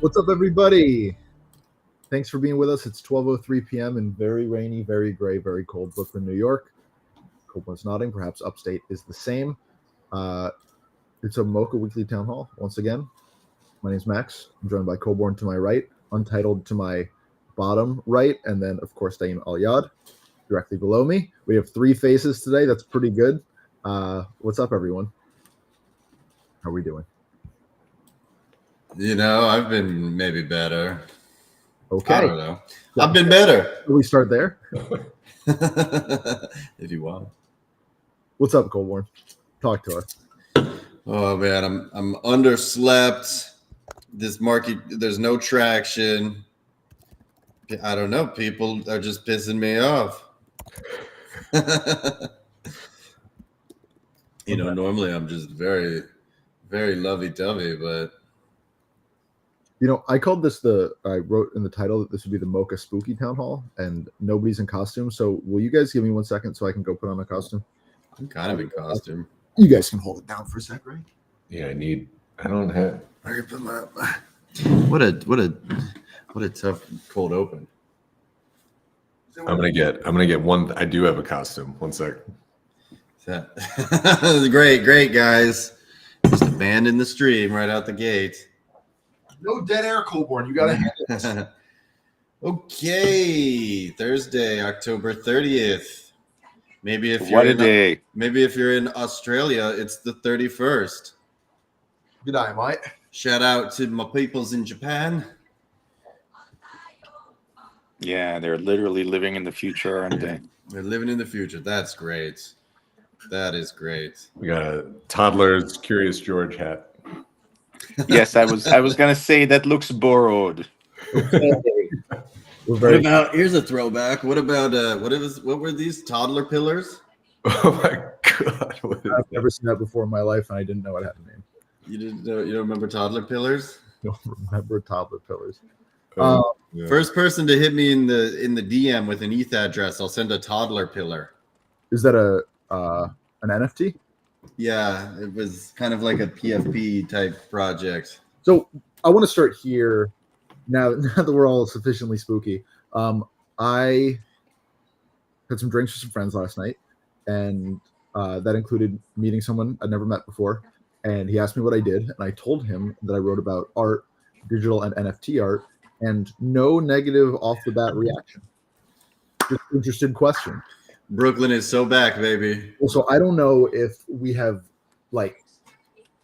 What's up, everybody? Thanks for being with us. It's 12:03 p.m. in very rainy, very gray, very cold Brooklyn, New York. Copeland's nodding. Perhaps upstate is the same. It's a MOCA weekly town hall. Once again, my name's Max. I'm joined by Coburn to my right, Untitled to my bottom right, and then, of course, Daim Al-Yad directly below me. We have three faces today. That's pretty good. What's up, everyone? How are we doing? You know, I've been maybe better. Okay. I don't know. I've been better. Can we start there? If you want. What's up, Coburn? Talk to us. Oh man, I'm underslept. This market, there's no traction. I don't know. People are just pissing me off. You know, normally I'm just very, very lovey-dovey, but you know, I called this I wrote in the title that this would be the MOCA Spooky Town Hall, and nobody's in costume. So will you guys give me 1 second so I can go put on a costume? I'm kind of in costume. You guys can hold it down for a sec, right? Yeah, I don't have. I can put my. What a tough cold open. I'm gonna get one. I do have a costume. 1 sec. Great, guys. Just abandon the stream right out the gate. No dead air, Coburn. You gotta handle this. Okay, Thursday, October 30th. Maybe if you're in Australia, it's the 31st. Good night, mate. Shout out to my peoples in Japan. Yeah, they're literally living in the future, aren't they? They're living in the future. That's great. That is great. We got a toddler's Curious George hat. Yes, I was gonna say that looks borrowed. What about, here's a throwback. What about what were these toddler pillars? Oh my god! I've never seen that before in my life, and I didn't know it had a name. You don't remember toddler pillars? I don't remember toddler pillars. Yeah. First person to hit me in the DM with an ETH address, I'll send a toddler pillar. Is that an NFT? Yeah, it was kind of like a PFP type project. So I want to start here. Now that we're all sufficiently spooky, I had some drinks with some friends last night, and that included meeting someone I'd never met before. And he asked me what I did, and I told him that I wrote about art, digital and NFT art, and no negative off the bat reaction. Just interested question. Brooklyn is so back, baby. So I don't know if we have like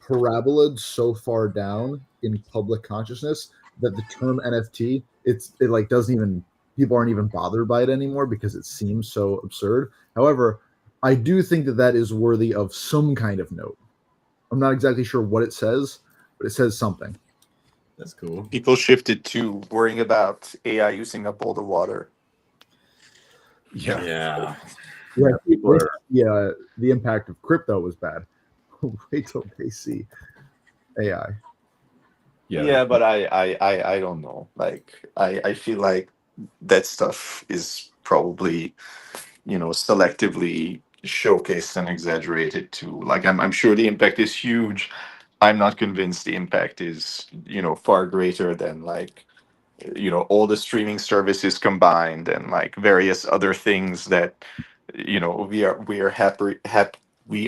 parabolaed so far down in public consciousness that the term NFT, it like doesn't even, people aren't even bothered by it anymore because it seems so absurd. However, I do think that is worthy of some kind of note. I'm not exactly sure what it says, but it says something. That's cool. People shifted to worrying about AI using up all the water. Yeah. The impact of crypto was bad. Wait till they see AI. Yeah, but I don't know. Like I feel like that stuff is probably, selectively showcased and exaggerated too. Like I'm sure the impact is huge. I'm not convinced the impact is, far greater than like, all the streaming services combined and like various other things that, we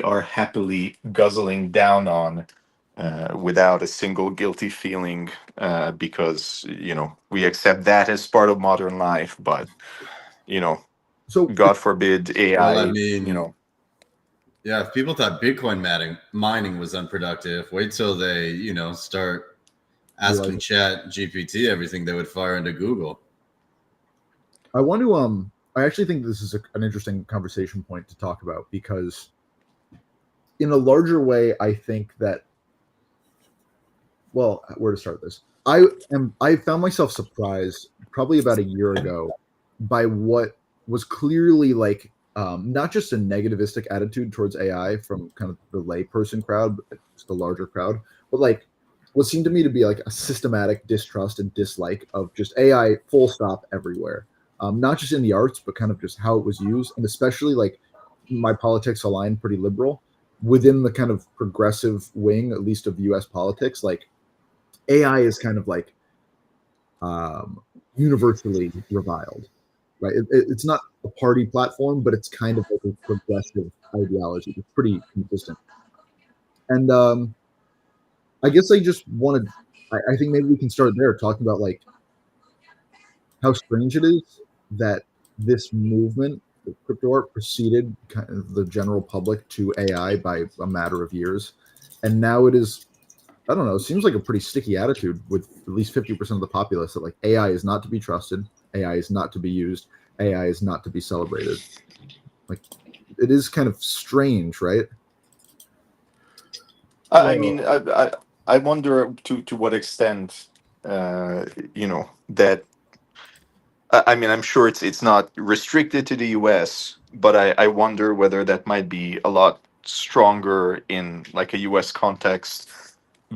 are happily guzzling down on without a single guilty feeling because, we accept that as part of modern life. But, so God forbid AI, well, I mean, yeah, if people thought Bitcoin mining was unproductive, wait till they, start asking Chat GPT everything they would fire into Google. I want to I actually think this is an interesting conversation point to talk about because in a larger way, I think that well, where to start this? I found myself surprised probably about a year ago by what was clearly like not just a negativistic attitude towards AI from kind of the layperson crowd, but just the larger crowd, but like what seemed to me to be like a systematic distrust and dislike of just AI full stop everywhere. Not just in the arts, but kind of just how it was used, and especially like my politics align pretty liberal within the kind of progressive wing, at least of U.S. politics. Like AI is kind of like universally reviled, right? It's not a party platform, but it's kind of like a progressive ideology. It's pretty consistent. And I guess I just wanted, I think maybe we can start there talking about like how strange it is that this movement, the crypto art, preceded kind of the general public to AI by a matter of years. And now it is, I don't know, it seems like a pretty sticky attitude with at least 50% of the populace that like AI is not to be trusted, AI is not to be used, AI is not to be celebrated. Like it is kind of strange, right? I mean, I wonder to what extent, that. I mean, I'm sure it's not restricted to the U.S., but I wonder whether that might be a lot stronger in like a U.S. context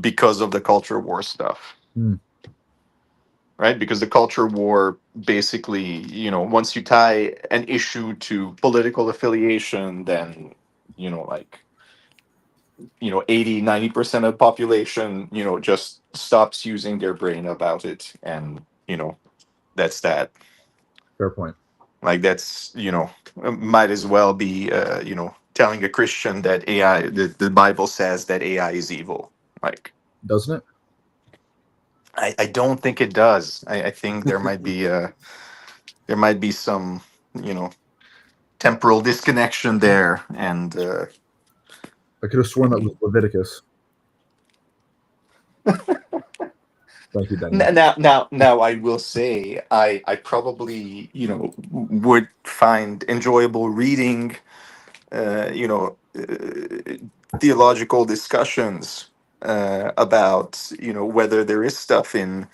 because of the culture war stuff. Right? Because the culture war basically, once you tie an issue to political affiliation, then, like, 80-90% of the population, just stops using their brain about it. And, that's that. Fair point. Like that's, might as well be, telling a Christian that AI, the Bible says that AI is evil. Like, doesn't it? I don't think it does. I think there might be some, temporal disconnection there. And I could have sworn that was Leviticus. Thank you, Danny. now I will say I probably, would find enjoyable reading, theological discussions about, whether there is stuff in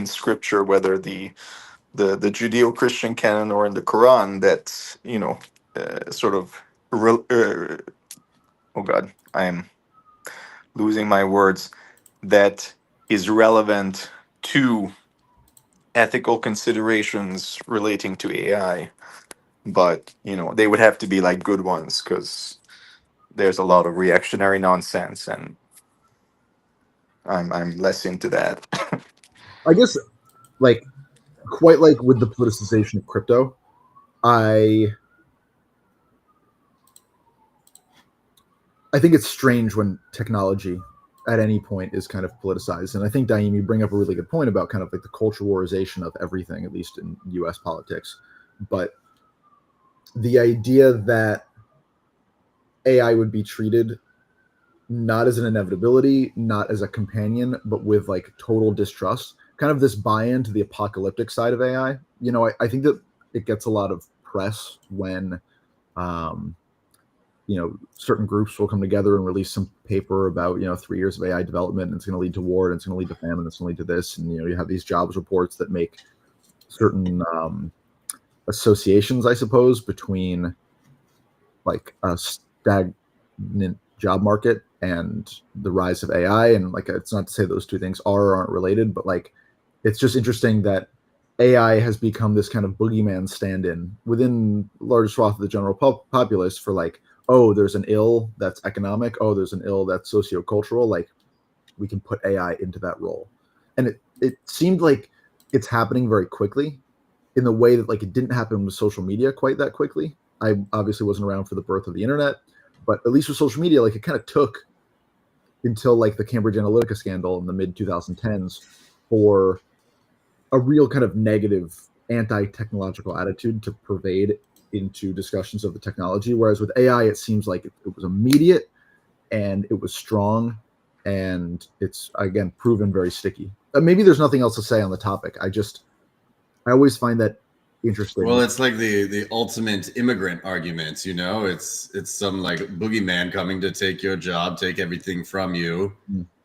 scripture, whether the Judeo-Christian canon or in the Quran that, sort of oh God, I am losing my words, that is relevant to ethical considerations relating to AI. But, they would have to be like good ones, because there's a lot of reactionary nonsense, and I'm less into that. I guess like quite like with the politicization of crypto, I think it's strange when technology at any point is kind of politicized. And I think, Daim, you bring up a really good point about kind of like the culture warization of everything, at least in US politics. But the idea that AI would be treated not as an inevitability, not as a companion, but with like total distrust, kind of this buy-in to the apocalyptic side of AI. I think that it gets a lot of press when certain groups will come together and release some paper about 3 years of AI development, and it's going to lead to war, and it's going to lead to famine, it's going to lead to this, and you have these jobs reports that make certain associations, I suppose, between like a stagnant job market and the rise of AI. And like, it's not to say those two things are or aren't related, but like, it's just interesting that AI has become this kind of boogeyman stand-in within large swath of the general populace for like, oh, there's an ill that's economic. Oh, there's an ill that's sociocultural. Like, we can put AI into that role. And it seemed like it's happening very quickly in the way that like it didn't happen with social media quite that quickly. I obviously wasn't around for the birth of the internet, but at least with social media, like it kind of took until like the Cambridge Analytica scandal in the mid 2010s for a real kind of negative anti-technological attitude to pervade into discussions of the technology. Whereas with AI, it seems like it was immediate and it was strong, and it's again proven very sticky. Maybe there's nothing else to say on the topic. I always find that interesting. Well, it's like the ultimate immigrant argument, it's some like boogeyman coming to take your job, take everything from you.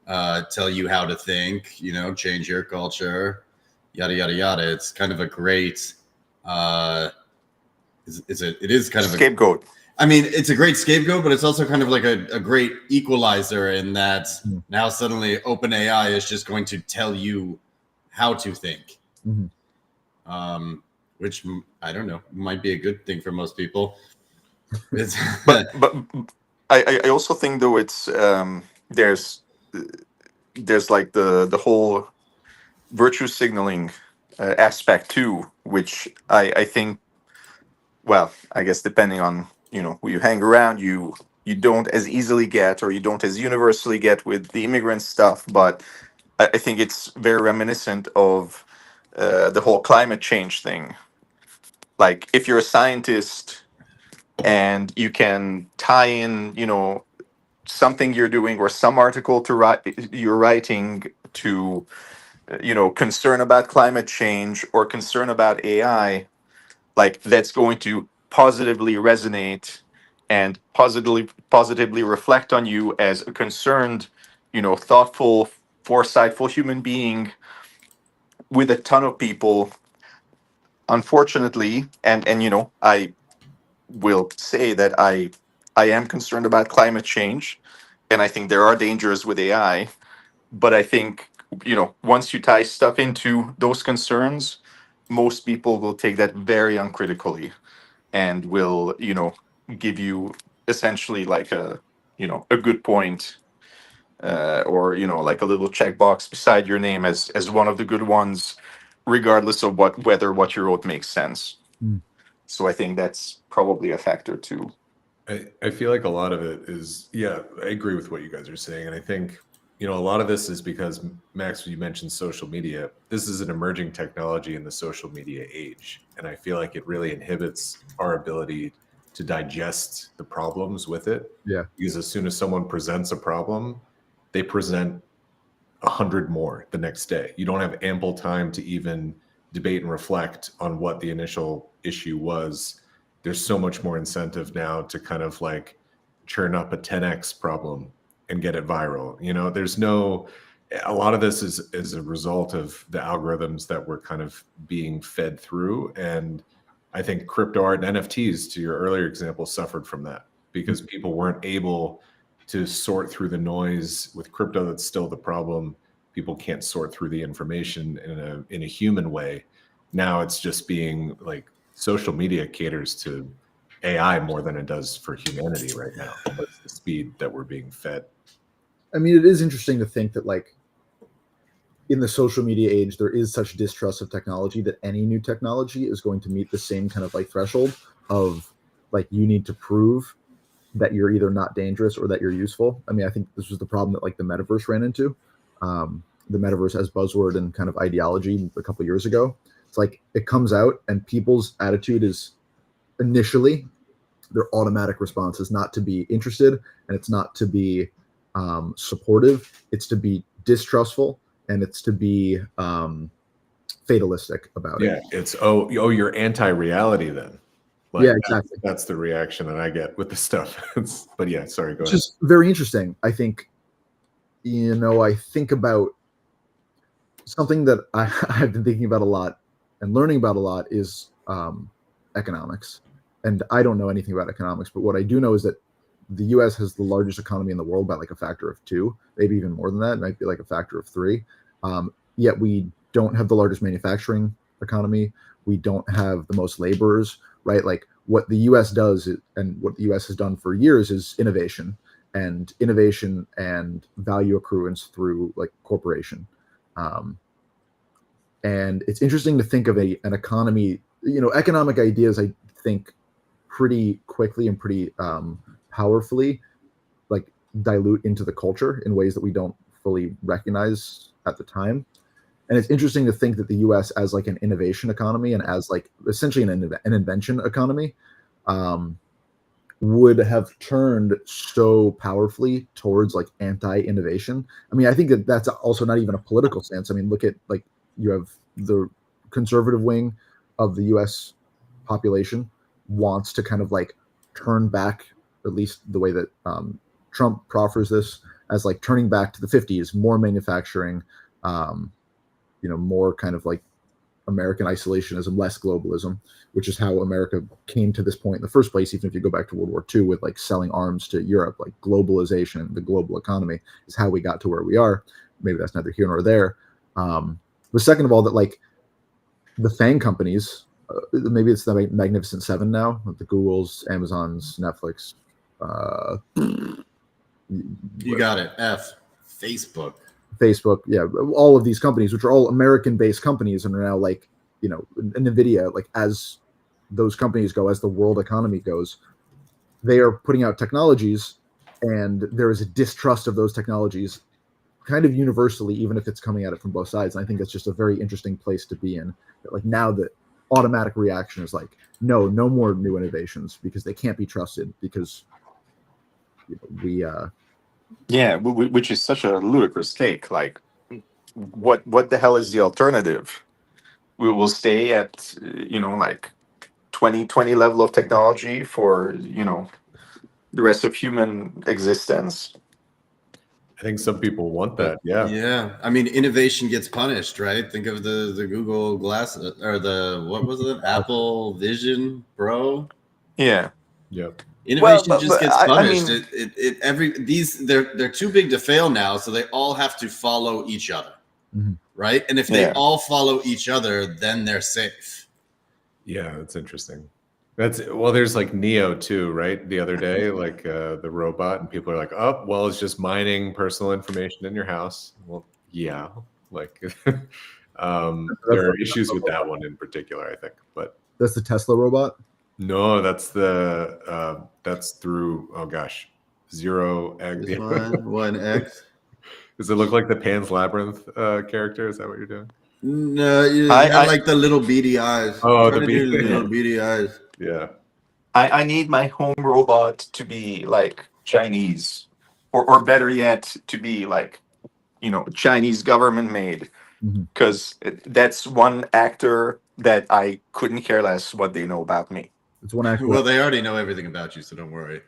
tell you how to think, change your culture, yada yada yada. It's kind of a great it is kind of scapegoat. It's a great scapegoat, but it's also kind of like a great equalizer in that now suddenly OpenAI is just going to tell you how to think. Which I don't know, might be a good thing for most people. but I also think though it's there's like the whole virtue signaling aspect too, which I think, well, I guess depending on who you hang around, you don't as easily get, or you don't as universally get with the immigrant stuff, but I think it's very reminiscent of the whole climate change thing. Like if you're a scientist and you can tie in, something you're doing or some article to write you're writing to, concern about climate change or concern about AI, like that's going to positively resonate and positively reflect on you as a concerned, thoughtful, foresightful human being with a ton of people. Unfortunately, and I will say that I am concerned about climate change, and I think there are dangers with AI. But I think once you tie stuff into those concerns, most people will take that very uncritically and will give you essentially like a good point, or like a little checkbox beside your name as one of the good ones, regardless of whether what you wrote makes sense. So I think that's probably a factor too. I feel like a lot of it is, I agree with what you guys are saying. And I think, a lot of this is because, Max, you mentioned social media. This is an emerging technology in the social media age. And I feel like it really inhibits our ability to digest the problems with it. Yeah. Because as soon as someone presents a problem, they present 100 more the next day. You don't have ample time to even debate and reflect on what the initial issue was. There's so much more incentive now to kind of like churn up a 10x problem and get it viral. There's a lot of this is a result of the algorithms that we're kind of being fed through. And I think crypto art and NFTs, to your earlier example, suffered from that because people weren't able to sort through the noise. With crypto, that's still the problem. People can't sort through the information in a human way. Now it's just being like, social media caters to AI more than it does for humanity right now. That's the speed that we're being fed. It is interesting to think that like in the social media age, there is such distrust of technology that any new technology is going to meet the same kind of like threshold of like, you need to prove that you're either not dangerous or that you're useful. I think this was the problem that like the metaverse ran into. The metaverse as buzzword and kind of ideology a couple of years ago. It's like it comes out and people's attitude is initially their automatic response is not to be interested, and it's not to be supportive. It's to be distrustful, and it's to be fatalistic about it. Yeah, it's you're anti-reality then. Like, yeah, exactly. That's the reaction that I get with the stuff. But yeah, sorry, go ahead. It's just very interesting. I think, I think about something that I've been thinking about a lot and learning about a lot is economics. And I don't know anything about economics, but what I do know is that the U.S. has the largest economy in the world by like a factor of 2, maybe even more than that. It might be like a factor of 3. Yet we don't have the largest manufacturing economy. We don't have the most laborers, right? Like what the U.S. does and what the U.S. has done for years is innovation and value accruance through like corporation. And it's interesting to think of an economy, economic ideas, I think pretty quickly and pretty powerfully like dilute into the culture in ways that we don't fully recognize at the time. And it's interesting to think that the US as like an innovation economy and as like essentially an invention economy would have turned so powerfully towards like anti-innovation. I think that that's also not even a political stance. Look at like you have the conservative wing of the US population wants to kind of like turn back, at least the way that Trump proffers this, as like turning back to the 50s, more manufacturing, more kind of like American isolationism, less globalism, which is how America came to this point in the first place. Even if you go back to World War II with like selling arms to Europe, like globalization, the global economy is how we got to where we are. Maybe that's neither here nor there. But second of all, that like the FANG companies, maybe it's the Magnificent Seven now, the Googles, Amazons, Netflix. You got it. Facebook, yeah, all of these companies, which are all American-based companies, and are now like, NVIDIA, like as those companies go, as the world economy goes, they are putting out technologies, and there is a distrust of those technologies kind of universally, even if it's coming at it from both sides. And I think that's just a very interesting place to be in. Like now the automatic reaction is like, no more new innovations because they can't be trusted because which is such a ludicrous take. Like, what the hell is the alternative? We will stay at like 2020 level of technology for the rest of human existence. I think some people want that. Yeah. Yeah. I mean, innovation gets punished, right? Think of the Google Glass or what was it? Apple Vision Pro. Yeah. Yep. Innovation just gets punished. They're too big to fail now, so they all have to follow each other, right? And if they all follow each other, then they're safe. Yeah, that's interesting. There's like Neo too, right? The other day, like the robot, and people are like, "Oh, well, it's just mining personal information in your house." Well, yeah, like there are issues with that one in particular, I think. But that's the Tesla robot. No, that's through Zero X. 1X. Does it look like the Pan's Labyrinth character? Is that what you're doing? No, I like the little beady eyes. Oh, the little beady eyes. Yeah. I need my home robot to be like Chinese, or better yet, to be like, Chinese government made, because that's one actor that I couldn't care less what they know about me. It's one actor. Well, they already know everything about you, so don't worry.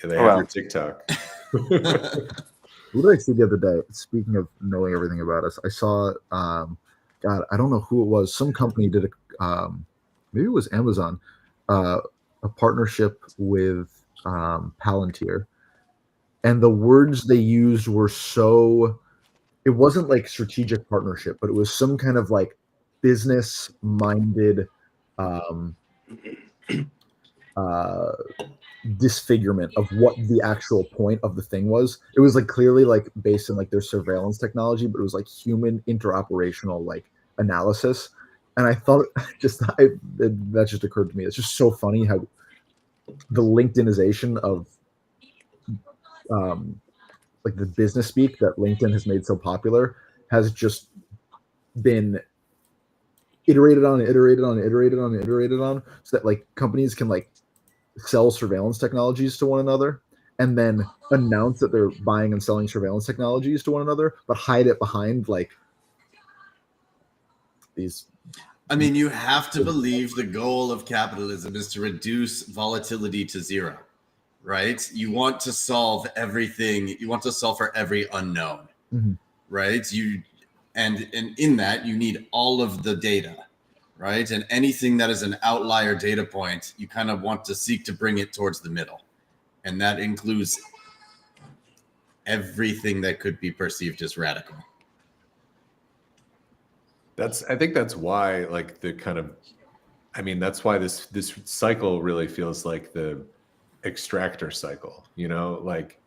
Yeah, they have your TikTok. Who did I see the other day? Speaking of knowing everything about us, I saw, I don't know who it was. Some company did maybe it was Amazon, a partnership with Palantir, and the words they used were so. It wasn't like strategic partnership, but it was some kind of like business-minded disfigurement of what the actual point of the thing was. It was like clearly like based on like their surveillance technology, but it was like human interoperational like analysis. And I thought that just occurred to me. It's just so funny how the LinkedInization of like the business speak that LinkedIn has made so popular has just been iterated on, so that like companies can like sell surveillance technologies to one another and then announce that they're buying and selling surveillance technologies to one another, but hide it behind like these. I mean, you have to believe the goal of capitalism is to reduce volatility to zero, right? You want to solve everything. You want to solve for every unknown, right? And in that you need all of the data, right? And anything that is an outlier data point, you kind of want to seek to bring it towards the middle. And that includes everything that could be perceived as radical. I think that's why like that's why this cycle really feels like the extractor cycle, like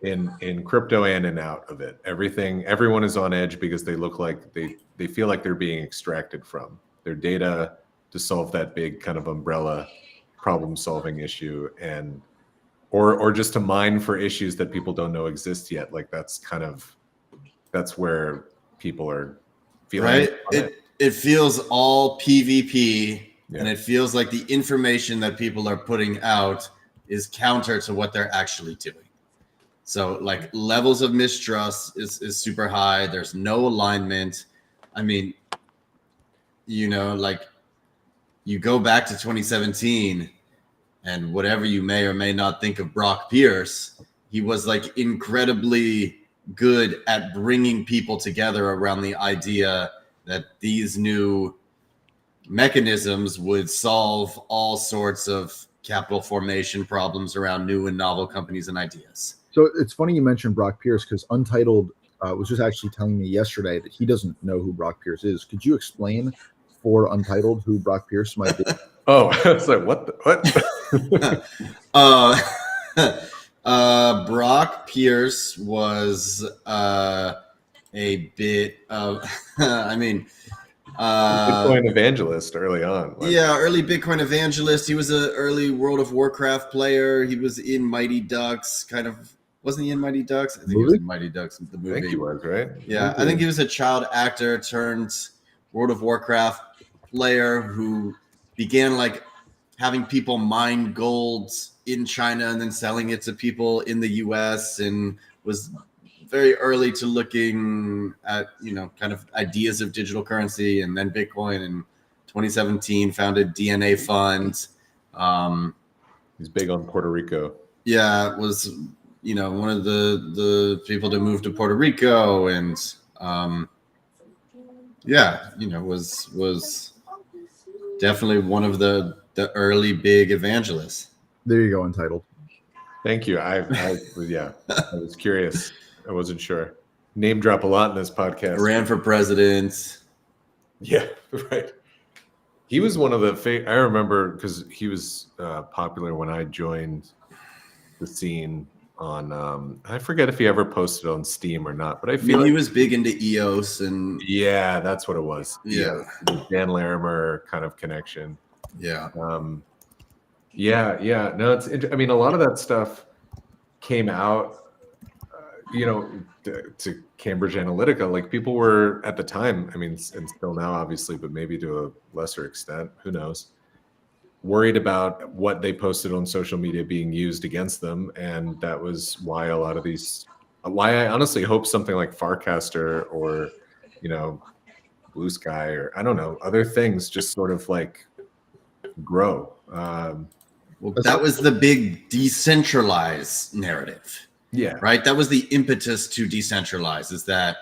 in crypto and in out of it. Everyone is on edge because they look like they feel like they're being extracted from their data to solve that big kind of umbrella problem solving issue, and or just to mine for issues that people don't know exist yet. Like that's where people are feeling right. It feels all PvP, and it feels like the information that people are putting out is counter to what they're actually doing. So like levels of mistrust is super high. There's no alignment. I mean, like you go back to 2017 and whatever you may or may not think of Brock Pierce, he was like incredibly good at bringing people together around the idea that these new mechanisms would solve all sorts of capital formation problems around new and novel companies and ideas. So it's funny you mentioned Brock Pierce, because Untitled was just actually telling me yesterday that he doesn't know who Brock Pierce is. Could you explain for Untitled who Brock Pierce might be? Oh, I was like, what? Brock Pierce was a bit of, I mean, Bitcoin evangelist early on. Yeah, early Bitcoin evangelist. He was an early World of Warcraft player. He was in Mighty Ducks, kind of. Wasn't he in Mighty Ducks? I think he was in Mighty Ducks, the movie. I think he was, right? Yeah, I think he was a child actor turned World of Warcraft player who began like having people mine gold in China and then selling it to people in the US, and was very early to looking at, kind of ideas of digital currency, and then Bitcoin. In 2017 founded DNA Fund. He's big on Puerto Rico. Yeah, was one of the people to move to Puerto Rico, and was definitely one of the early big evangelists. There you go, Untitled. Thank you. I was curious. I wasn't sure. Name drop a lot in this podcast. Ran for president. Yeah, right. He was one of the I remember because he was popular when I joined the scene on I forget if he ever posted on Steam or not, but I feel he was big into EOS, and yeah, that's what it was. Yeah. The Dan Larimer kind of connection. Yeah. Yeah. No, I mean, a lot of that stuff came out to Cambridge Analytica. Like, people were at the time, I mean, and still now obviously, but maybe to a lesser extent, who knows, worried about what they posted on social media being used against them. And that was why why I honestly hope something like Farcaster or Blue Sky, or I don't know, other things just sort of like grow. Well, that was the big decentralized narrative. Yeah. Right. That was the impetus to decentralize, is that,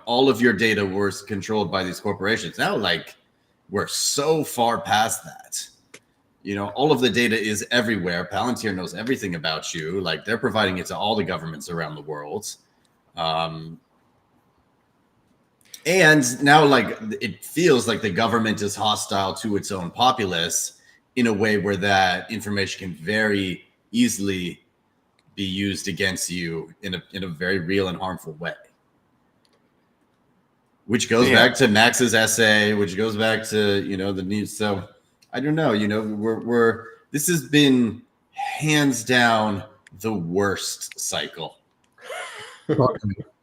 all of your data was controlled by these corporations. Now, like, we're so far past that. All of the data is everywhere. Palantir knows everything about you. Like, they're providing it to all the governments around the world. And now, like, it feels like the government is hostile to its own populace in a way where that information can very easily be used against you in a very real and harmful way, which goes back to Max's essay, which goes back to the news. So I don't know, this has been hands down the worst cycle.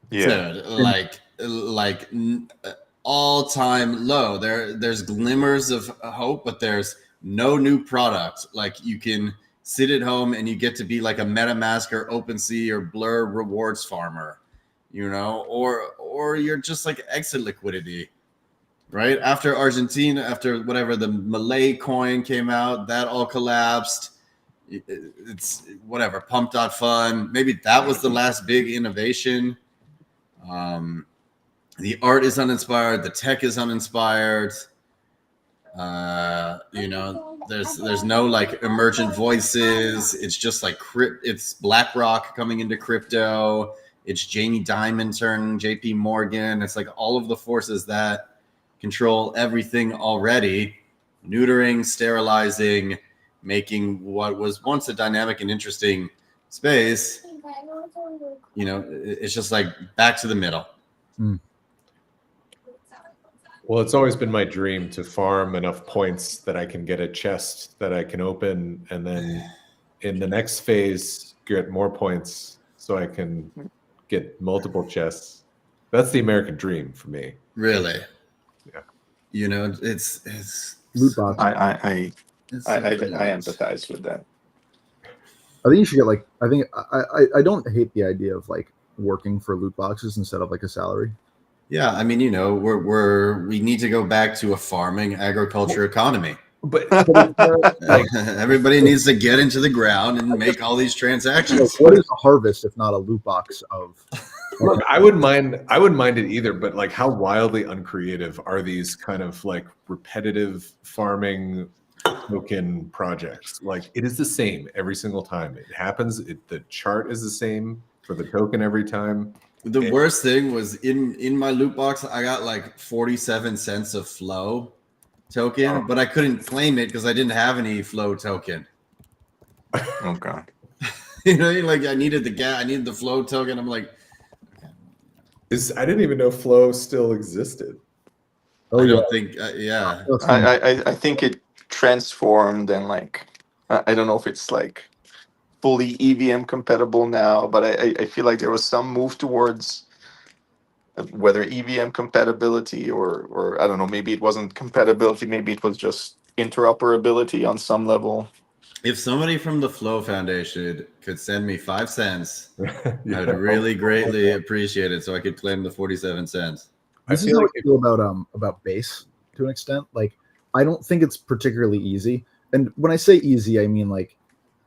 Yeah. Like all-time low. There's glimmers of hope, but there's no new product. Like, you can sit at home and you get to be like a MetaMask or OpenSea or Blur rewards farmer, or you're just like exit liquidity, right? After Argentina, after whatever, the Malay coin came out, that all collapsed. It's whatever, pump.fun. Maybe that was the last big innovation. The art is uninspired. The tech is uninspired. There's no like emergent voices. It's just like it's BlackRock coming into crypto. It's Jamie Dimon turning JP Morgan. It's like all of the forces that control everything already, neutering, sterilizing, making what was once a dynamic and interesting space, it's just like back to the middle. Well, it's always been my dream to farm enough points that I can get a chest that I can open, and then in the next phase get more points so I can get multiple chests. That's the American dream for me. Really? Yeah. It's loot box. I empathize with that. I think you should get I don't hate the idea of like working for loot boxes instead of like a salary. Yeah, I mean, we need to go back to a farming agriculture economy. But it's not, like, everybody needs to get into the ground and make all these transactions. What is a harvest if not a loot box of? look, I wouldn't mind it either, but like how wildly uncreative are these kind of like repetitive farming token projects? Like it is the same every single time it happens. The chart is the same for the token every time. The worst thing was in my loot box, I got like 47 cents of flow token, but I couldn't claim it because I didn't have any flow token. Okay. You know, like I needed the flow token. I'm like, I didn't even know flow still existed. I don't think, yeah. I think it transformed and like I don't know if it's like fully EVM compatible now, but I feel like there was some move towards whether EVM compatibility or I don't know, maybe it wasn't compatibility, maybe it was just interoperability on some level. If somebody from the Flow Foundation could send me 5 cents, Yeah. I'd really greatly appreciate it so I could claim the 47 cents. This is how I feel about base to an extent. Like, I don't think it's particularly easy. And when I say easy, I mean like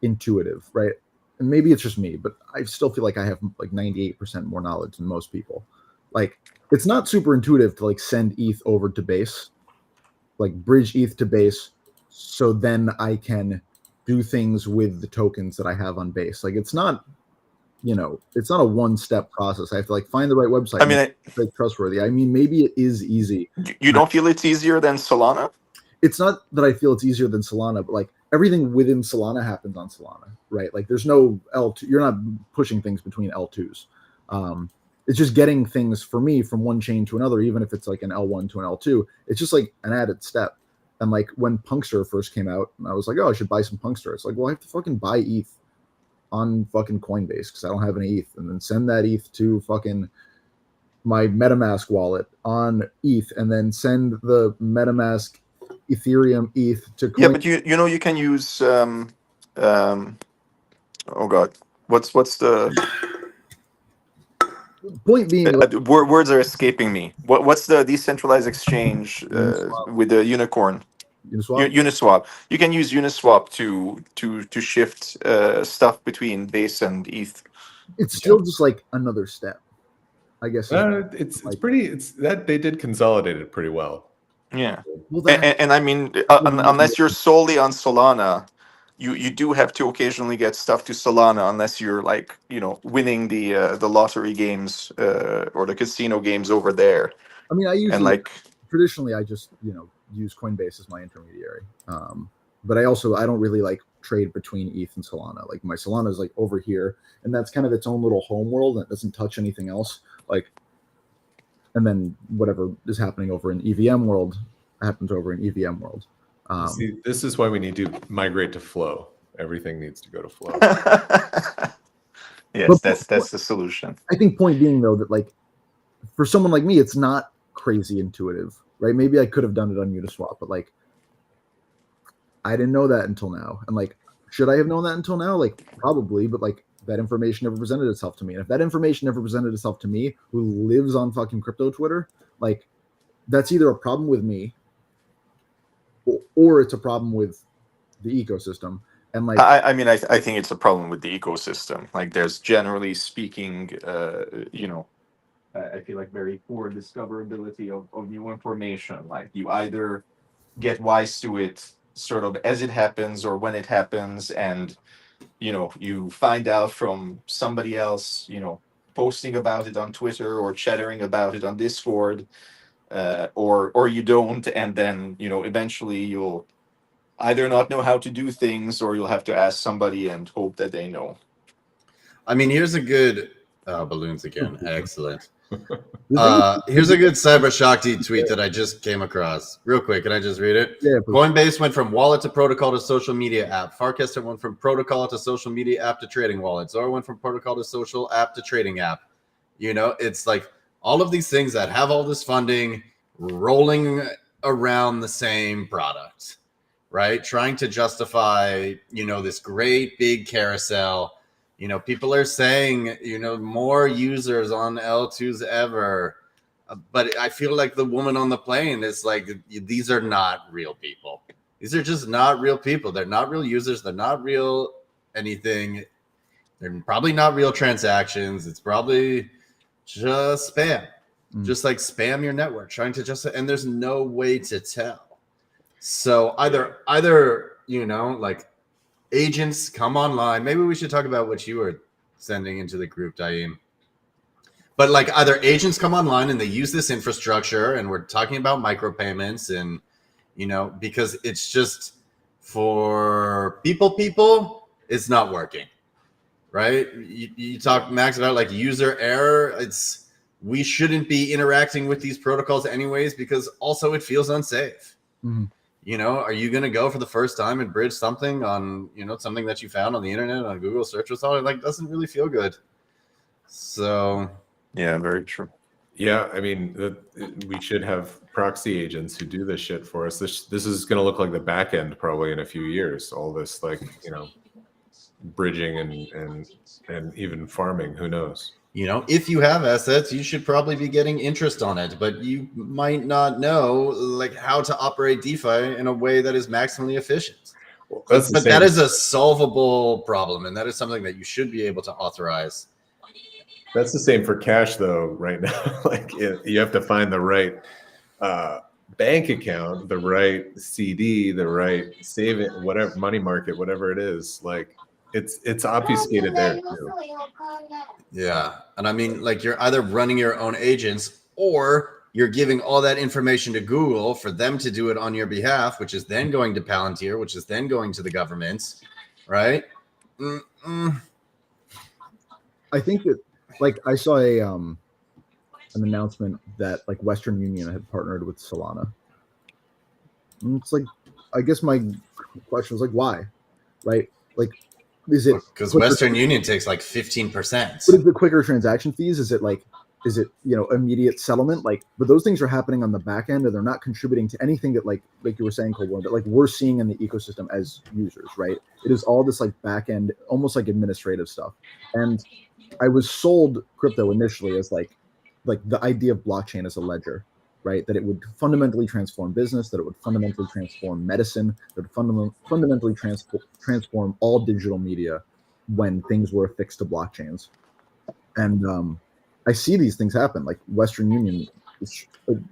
intuitive, right? And maybe it's just me, but I still feel like I have like 98% more knowledge than most people. Like, it's not super intuitive to like send ETH over to base, like bridge ETH to base, so then I can do things with the tokens that I have on base. Like, it's not, it's not a one-step process. I have to like find the right website. I mean, it's trustworthy. I mean, maybe it is easy. You don't feel it's easier than Solana? It's not that I feel it's easier than Solana, but like everything within Solana happens on Solana, right? Like there's no L2. You're not pushing things between L2s. It's just getting things for me from one chain to another, even if it's like an L1 to an L2. It's just like an added step. And like when Punkster first came out, I was like, oh, I should buy some Punkster. It's like, well, I have to fucking buy ETH on fucking Coinbase because I don't have any ETH, and then send that ETH to fucking my MetaMask wallet on ETH, and then send the MetaMask Ethereum ETH to Coinbase. Yeah, but you can use oh god, what's the point being, words are escaping me. What's the decentralized exchange with the unicorn? Uniswap. You can use Uniswap to shift stuff between base and ETH. It's still just like another step, I guess. It's that they did consolidate it pretty well. Yeah, and I mean, unless you're solely on Solana, you do have to occasionally get stuff to Solana, unless you're like winning the lottery games or the casino games over there. I mean, I usually traditionally I just use Coinbase as my intermediary, but I don't really like trade between ETH and Solana. Like my Solana is like over here, and that's kind of its own little home world that doesn't touch anything else. Like, and then whatever is happening over in EVM world happens over in EVM world. See, this is why we need to migrate to Flow. Everything needs to go to Flow. Yes, that's the solution. I think point being though that like for someone like me, it's not crazy intuitive, right? Maybe I could have done it on Uniswap, but like I didn't know that until now. And like, should I have known that until now? Like probably, but like that information never presented itself to me. And if that information never presented itself to me, who lives on fucking crypto Twitter, like that's either a problem with me or it's a problem with the ecosystem. And like, I mean, I think it's a problem with the ecosystem. Like, there's generally speaking, I feel like very poor discoverability of new information. Like, you either get wise to it sort of as it happens or when it happens, and you find out from somebody else, posting about it on Twitter or chattering about it on Discord, or you don't, and then eventually you'll either not know how to do things, or you'll have to ask somebody and hope that they know. I mean, here's a good balloons again. Excellent. Here's a good Cyber Shakti tweet that I just came across. Real quick, can I just read it? Yeah, Coinbase went from wallet to protocol to social media app. Farcaster went from protocol to social media app to trading wallet. Zora went from protocol to social app to trading app. It's like all of these things that have all this funding rolling around the same product, right? Trying to justify, this great big carousel. People are saying, more users on L2s ever. But I feel like the woman on the plane is like, these are not real people. These are just not real people. They're not real users. They're not real anything. They're probably not real transactions. It's probably just spam. Just like spam your network, trying to just, and there's no way to tell. So either like agents come online. Maybe we should talk about what you were sending into the group, Daim. But like either agents come online and they use this infrastructure, and we're talking about micropayments, and because it's just for people, it's not working, right? You talk, Max, about like user error. We shouldn't be interacting with these protocols anyways, because also it feels unsafe. Are you going to go for the first time and bridge something on, something that you found on the internet, on Google search results? Like, doesn't really feel good. So, yeah, very true. Yeah, I mean, we should have proxy agents who do this shit for us. This is going to look like the back end probably in a few years. All this, like, bridging and even farming. Who knows? If you have assets, you should probably be getting interest on it, but you might not know like how to operate DeFi in a way that is maximally efficient. Well, but that is a solvable problem, and that is something that you should be able to authorize. That's the same for cash, though. Right now, like you have to find the right bank account, the right CD, the right save it, whatever money market, whatever it is. Like it's obfuscated there too. Yeah, and I mean, like you're either running your own agents or you're giving all that information to Google for them to do it on your behalf, which is then going to Palantir, which is then going to the government, right? I think that, like, I saw an announcement that like Western Union had partnered with Solana. And it's like, I guess my question was like, why, right? Like, is it because Western Union takes like 15%? What is the quicker transaction fees? Is it immediate settlement? Like, but those things are happening on the back end, and they're not contributing to anything that like you were saying, Cold War, that like we're seeing in the ecosystem as users, right? It is all this like back end, almost like administrative stuff. And I was sold crypto initially as like the idea of blockchain as a ledger, right? That it would fundamentally transform business, that it would fundamentally transform medicine, that it would fundamentally transform all digital media when things were affixed to blockchains. And I see these things happen, like Western Union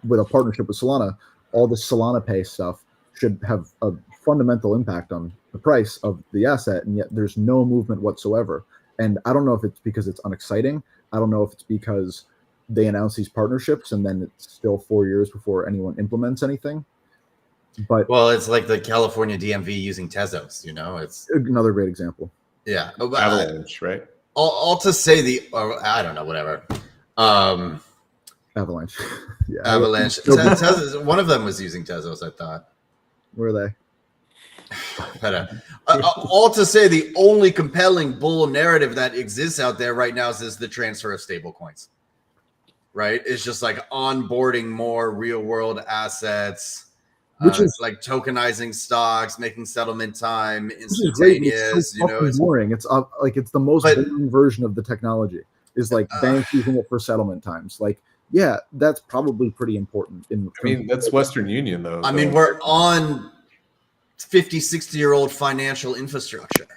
with a partnership with Solana. All the Solana Pay stuff should have a fundamental impact on the price of the asset, and yet there's no movement whatsoever. And I don't know if it's because it's unexciting. I don't know if it's because they announce these partnerships and then it's still 4 years before anyone implements anything. But well, it's like the California DMV using Tezos, it's another great example. Yeah. Avalanche, right? All to say I don't know, whatever. Avalanche. Yeah. Avalanche. Tezos, one of them was using Tezos, I thought. Where are they? All to say, the only compelling bull narrative that exists out there right now is the transfer of stable coins, right? It's just like onboarding more real world assets, which is like tokenizing stocks, making settlement time instantaneous. It's boring. It's like it's the most boring version of the technology. Is like banks using it for settlement times. Like, yeah, that's probably pretty important. That's Western Union though. I mean, we're on 50, 60-year-old financial infrastructure.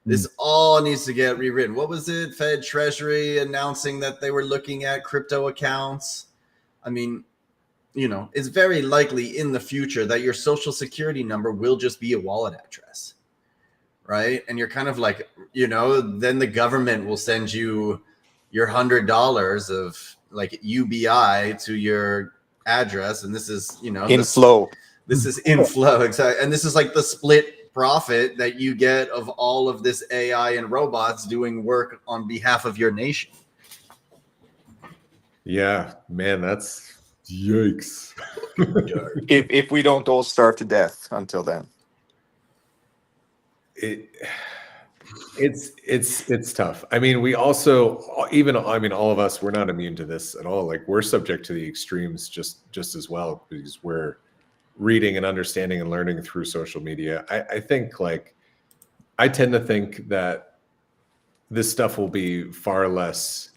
This all needs to get rewritten. What was it? Fed Treasury announcing that they were looking at crypto accounts. I mean, it's very likely in the future that your social security number will just be a wallet address, right? And you're kind of like, then the government will send you your $100 of like UBI to your address. And this is, inflow. This is inflow, exactly. And this is like the split profit that you get of all of this AI and robots doing work on behalf of your nation. Yeah, man, that's yikes. if we don't all starve to death until then. It's tough. I mean, we also all of us, we're not immune to this at all. Like we're subject to the extremes just as well, because we're reading and understanding and learning through social media. I think I tend to think that this stuff will be far less,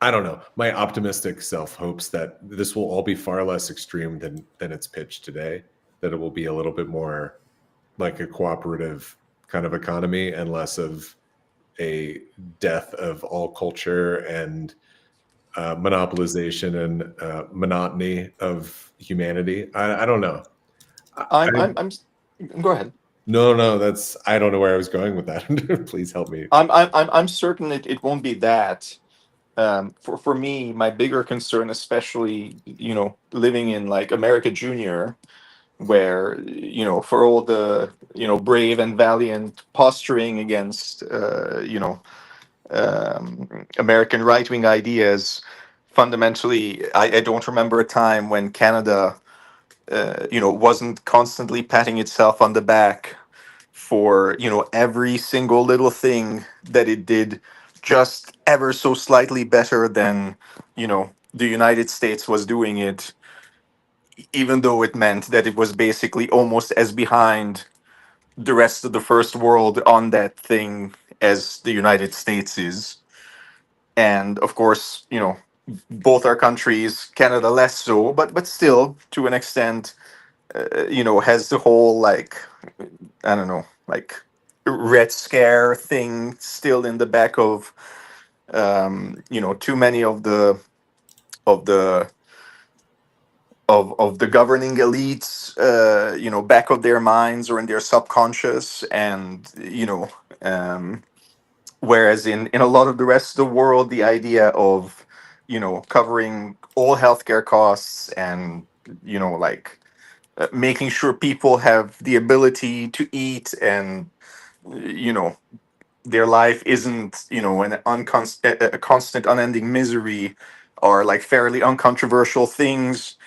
I don't know. My optimistic self hopes that this will all be far less extreme than it's pitched today, that it will be a little bit more like a cooperative kind of economy and less of a death of all culture and monopolization and monotony of humanity. I don't know. I'm go ahead. No, that's I don't know where I was going with that. Please help me. I'm certain it won't be that. For me, my bigger concern, especially living in like America Junior, where for all the brave and valiant posturing against American right wing ideas, fundamentally, I don't remember a time when Canada wasn't constantly patting itself on the back for every single little thing that it did just ever so slightly better than the United States was doing it, even though it meant that it was basically almost as behind the rest of the first world on that thing as the United States is. And of course, both our countries, Canada less so, but still to an extent, has the whole like, I don't know, like Red Scare thing still in the back of too many of the of the governing elites, back of their minds or in their subconscious, and whereas in a lot of the rest of the world, the idea of covering all healthcare costs and like making sure people have the ability to eat and you know their life isn't a constant unending misery are like fairly uncontroversial things.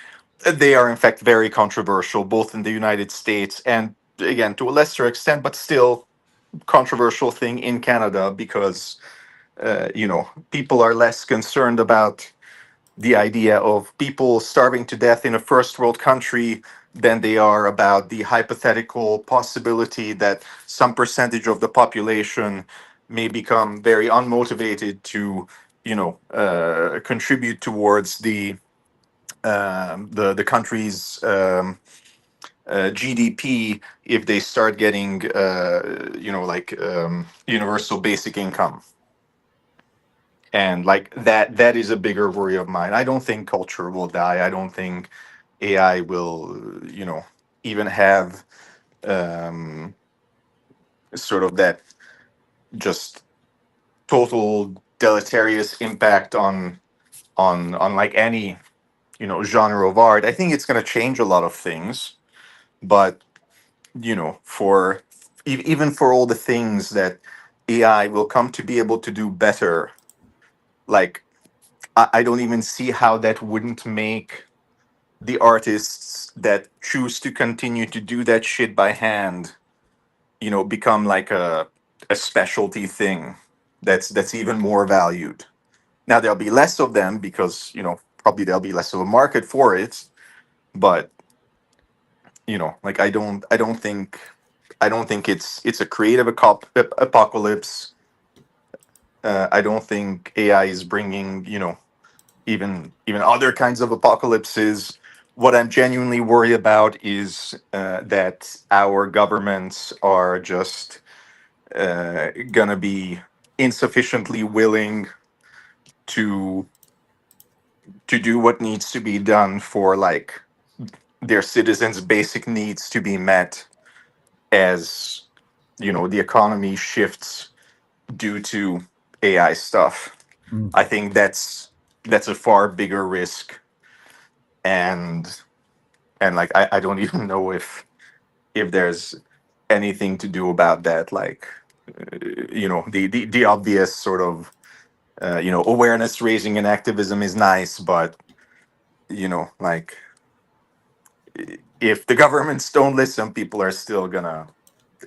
They are in fact very controversial both in the United States and again to a lesser extent but still controversial thing in Canada because people are less concerned about the idea of people starving to death in a first world country than they are about the hypothetical possibility that some percentage of the population may become very unmotivated to contribute towards the country's GDP if they start getting universal basic income. And like that is a bigger worry of mine. I don't think culture will die. I don't think AI will even have um sort of that just total deleterious impact on like any genre of art. I think it's going to change a lot of things, but for even for all the things that AI will come to be able to do better, like I don't even see how that wouldn't make the artists that choose to continue to do that shit by hand, become like a specialty thing that's even more valued. Now there'll be less of them because probably there'll be less of a market for it, but like I don't think it's a creative apocalypse. I don't think AI is bringing even other kinds of apocalypses. What I'm genuinely worried about is that our governments are just gonna be insufficiently willing to do what needs to be done for like their citizens' basic needs to be met as the economy shifts due to AI stuff. I think that's a far bigger risk, and like I don't even know if there's anything to do about that. Like the obvious sort of awareness raising and activism is nice, but like if the governments don't listen, people are still gonna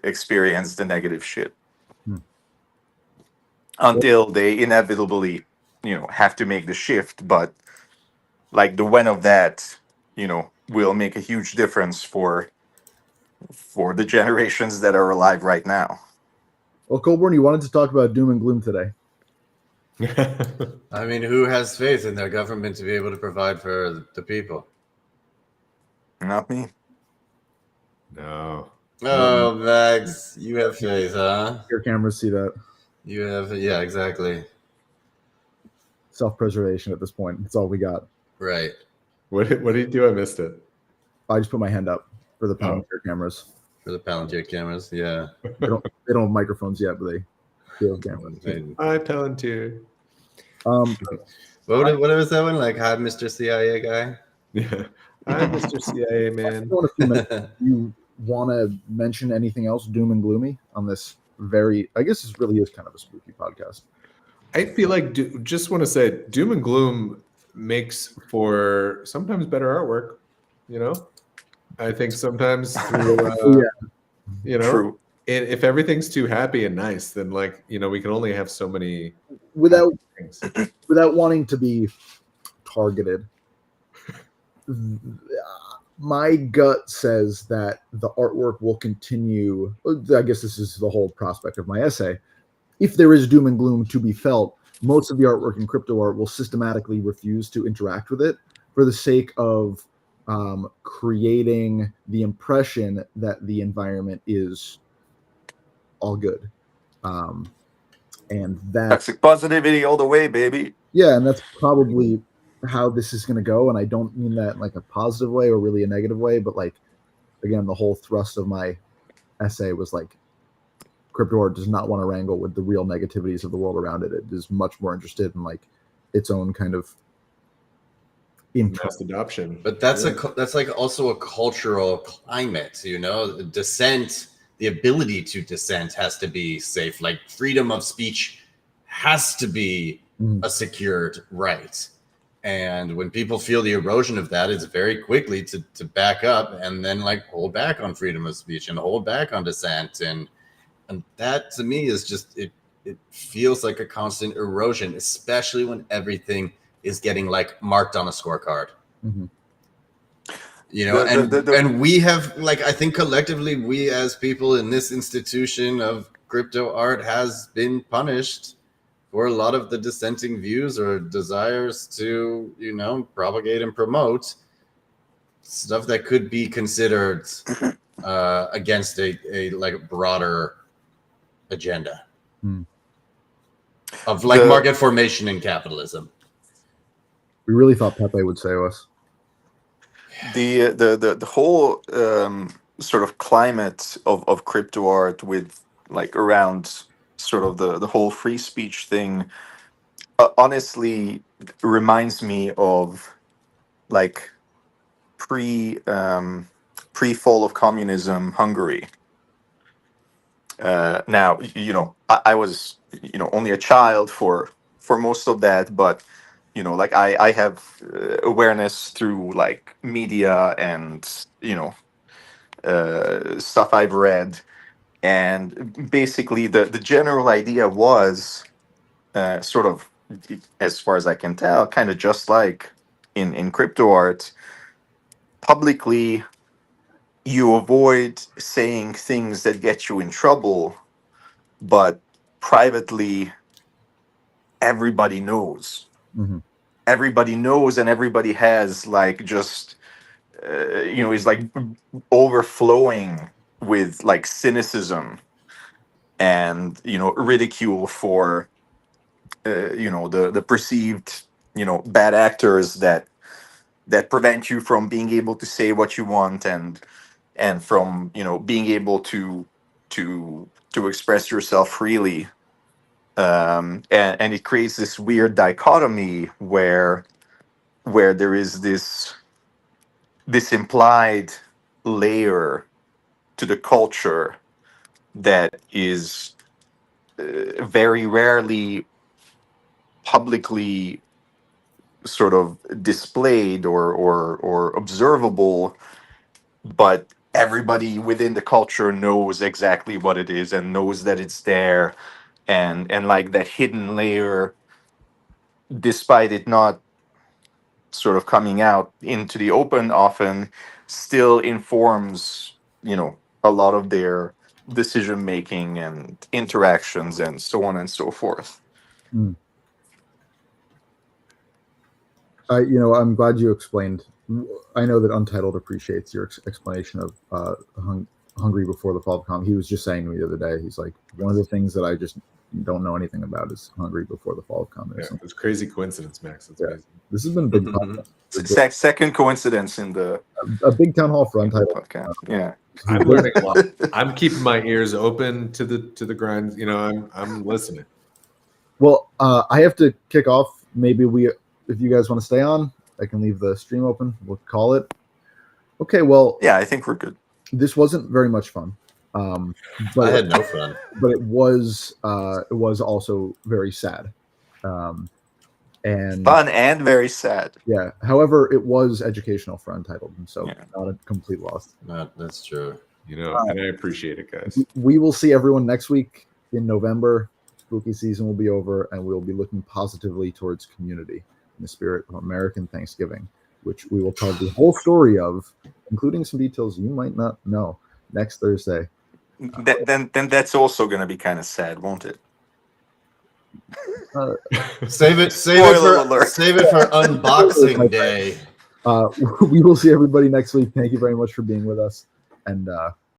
experience the negative shit Hmm. until they inevitably have to make the shift. But like the when of that will make a huge difference for the generations that are alive right now. Well, Colborne, you wanted to talk about doom and gloom today. I mean, who has faith in their government to be able to provide for the people? Not me. No, Oh, Max, you have faith, huh? Your cameras see that. You have, yeah, exactly. Self-preservation at this point. That's all we got. Right. What did you do? I missed it. I just put my hand up for the Palantir cameras. For the Palantir cameras, yeah. They don't have microphones yet, but they do have cameras. Hi, Palantir. What was that one? Like, hi, Mr. CIA guy? Yeah. Hi, Mr. CIA man. You want to mention anything else doom and gloomy on this I guess this really is kind of a spooky podcast. I feel like, just want to say, doom and gloom makes for sometimes better artwork. You know, I think sometimes through, you know, True. if everything's too happy and nice, then like, you know, we can only have so many without things. Without wanting to be targeted. My gut says that the artwork will continue. I guess this is the whole prospect of my essay. If there is doom and gloom to be felt, most of the artwork in crypto art will systematically refuse to interact with it for the sake of creating the impression that the environment is all good. And that's toxic positivity all the way, baby. Yeah, and that's probably how this is going to go. And I don't mean that in like a positive way or really a negative way, but like, again, the whole thrust of my essay was like, crypto art does not want to wrangle with the real negativities of the world around it. It is much more interested in like its own kind of mass adoption. But that's like also a cultural climate, you know. Dissent, the ability to dissent has to be safe. Like freedom of speech has to be a secured right. And when people feel the erosion of that, it's very quickly to back up and then like hold back on freedom of speech and hold back on dissent. And that to me is just, it feels like a constant erosion, especially when everything is getting like marked on a scorecard. Mm-hmm. You know, and we have, like, I think collectively we as people in this institution of crypto art has been punished for a lot of the dissenting views or desires to, you know, propagate and promote stuff that could be considered against a like broader agenda of like market formation and capitalism. We really thought Pepe would save us. The whole sort of climate of crypto art with like around sort of the whole free speech thing honestly reminds me of like pre-fall of communism Hungary. Now, you know, I was, you know, only a child for most of that, but you know, like I have awareness through like media and, you know, stuff I've read. And basically the general idea was sort of, as far as I can tell, kind of just like in crypto art, publicly you avoid saying things that get you in trouble, but privately everybody knows. Mm-hmm. Everybody knows, and everybody has like just you know, is like overflowing with like cynicism and, you know, ridicule for you know, the perceived, you know, bad actors that prevent you from being able to say what you want and from, you know, being able to express yourself freely. And it creates this weird dichotomy where there is this implied layer to the culture that is very rarely publicly sort of displayed or observable, but everybody within the culture knows exactly what it is and knows that it's there, and like that hidden layer, despite it not sort of coming out into the open often, still informs, you know, a lot of their decision making and interactions and so on and so forth. You know, I'm glad you explained. I know that Untitled appreciates your explanation of Hungry Before the Fall of Comedy. He was just saying to me the other day, he's like, one of the things that I just don't know anything about is Hungry Before the Fall of Communism. It's crazy coincidence, Max. That's amazing. This has been a big podcast. Second coincidence in the a big town hall for Untitled podcast. Yeah, I'm learning a lot. I'm keeping my ears open to the grind. You know, I'm listening. Well, I have to kick off. Maybe if you guys want to stay on, I can leave the stream open. We'll call it. Okay. Well, yeah, I think we're good. This wasn't very much fun. But I had no fun. But it was also very sad. And fun and very sad. Yeah. However, it was educational for Untitled, and so not a complete loss. That's true. You know, and I appreciate it, guys. We will see everyone next week in November. Spooky season will be over, and we'll be looking positively towards community in the spirit of American Thanksgiving, which we will tell the whole story of, including some details you might not know, next Thursday. Then that's also going to be kind of sad, won't it? Save it for unboxing day. We will see everybody next week. Thank you very much for being with us, and